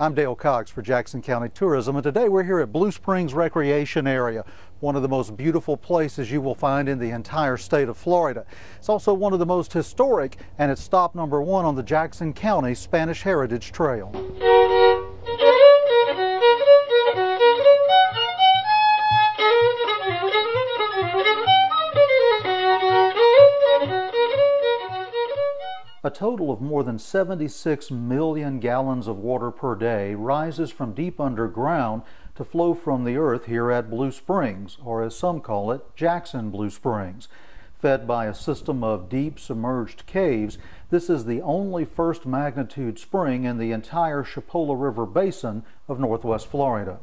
I'm Dale Cox for Jackson County Tourism, and today we're here at Blue Springs Recreation Area, one of the most beautiful places you will find in the entire state of Florida. It's also one of the most historic, and it's stop number 1 on the Jackson County Spanish Heritage Trail. A total of more than 76 million gallons of water per day rises from deep underground to flow from the earth here at Blue Springs, or as some call it, Jackson Blue Springs. Fed by a system of deep submerged caves, this is the only first magnitude spring in the entire Chipola River basin of northwest Florida.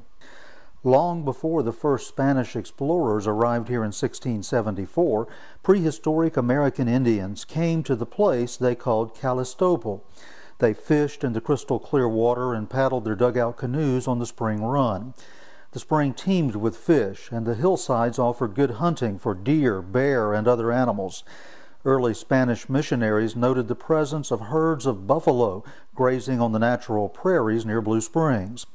Long before the first Spanish explorers arrived here in 1674, prehistoric American Indians came to the place they called Calistopol. They fished in the crystal clear water and paddled their dugout canoes on the spring run. The spring teemed with fish, and the hillsides offered good hunting for deer, bear, and other animals. Early Spanish missionaries noted the presence of herds of buffalo grazing on the natural prairies near Blue Springs.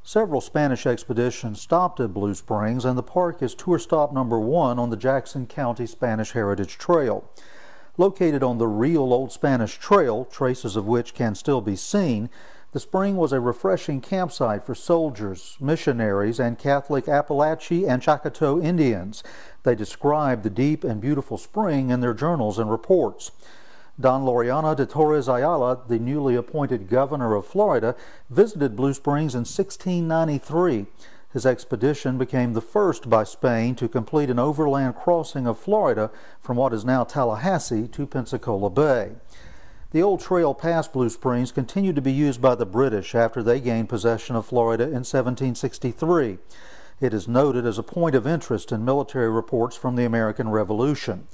Several Spanish expeditions stopped at Blue Springs, and the park is tour stop number 1 on the Jackson County Spanish Heritage Trail. Located on the real Old Spanish Trail, traces of which can still be seen, the spring was a refreshing campsite for soldiers, missionaries, and Catholic Apalachee and Choctaw Indians. They described the deep and beautiful spring in their journals and reports. Don Marianna de Torres Ayala, the newly appointed governor of Florida, visited Blue Springs in 1693. His expedition became the first by Spain to complete an overland crossing of Florida from what is now Tallahassee to Pensacola Bay. The old trail past Blue Springs continued to be used by the British after they gained possession of Florida in 1763. It is noted as a point of interest in military reports from the American Revolution.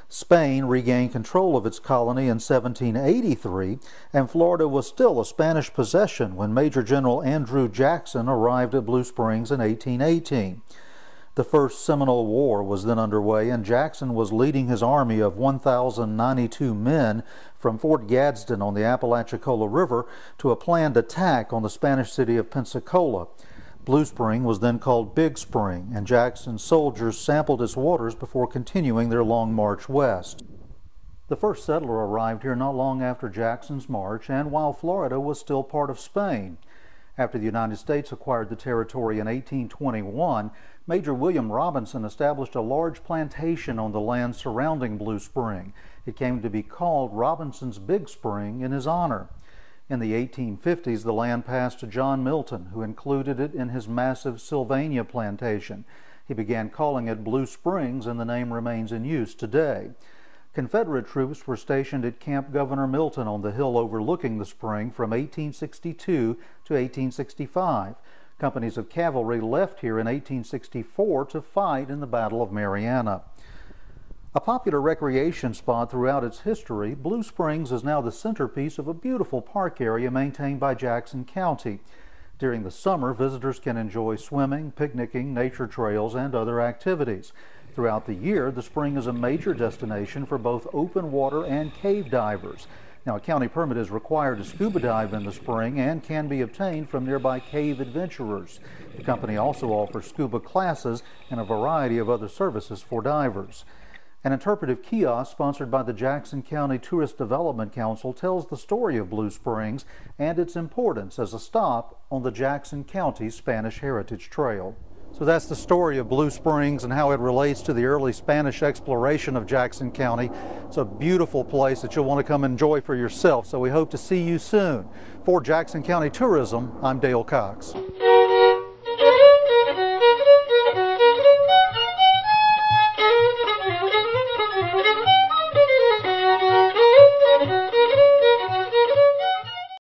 Spain regained control of its colony in 1783, and Florida was still a Spanish possession when Major General Andrew Jackson arrived at Blue Springs in 1818. The First Seminole War was then underway, and Jackson was leading his army of 1,092 men from Fort Gadsden on the Apalachicola River to a planned attack on the Spanish city of Pensacola. Blue Spring was then called Big Spring, and Jackson's soldiers sampled its waters before continuing their long march west. The first settler arrived here not long after Jackson's march, and while Florida was still part of Spain. After the United States acquired the territory in 1821, Major William Robinson established a large plantation on the land surrounding Blue Spring. It came to be called Robinson's Big Spring in his honor. In the 1850s, the land passed to John Milton, who included it in his massive Sylvania plantation. He began calling it Blue Springs, and the name remains in use today. Confederate troops were stationed at Camp Governor Milton on the hill overlooking the spring from 1862 to 1865. Companies of cavalry left here in 1864 to fight in the Battle of Marianna. A popular recreation spot throughout its history, Blue Springs is now the centerpiece of a beautiful park area maintained by Jackson County. During the summer, visitors can enjoy swimming, picnicking, nature trails, and other activities. Throughout the year, the spring is a major destination for both open water and cave divers. Now, a county permit is required to scuba dive in the spring and can be obtained from nearby cave adventurers. The company also offers scuba classes and a variety of other services for divers. An interpretive kiosk sponsored by the Jackson County Tourist Development Council tells the story of Blue Springs and its importance as a stop on the Jackson County Spanish Heritage Trail. So that's the story of Blue Springs and how it relates to the early Spanish exploration of Jackson County. It's a beautiful place that you'll want to come enjoy for yourself, so we hope to see you soon. For Jackson County Tourism, I'm Dale Cox.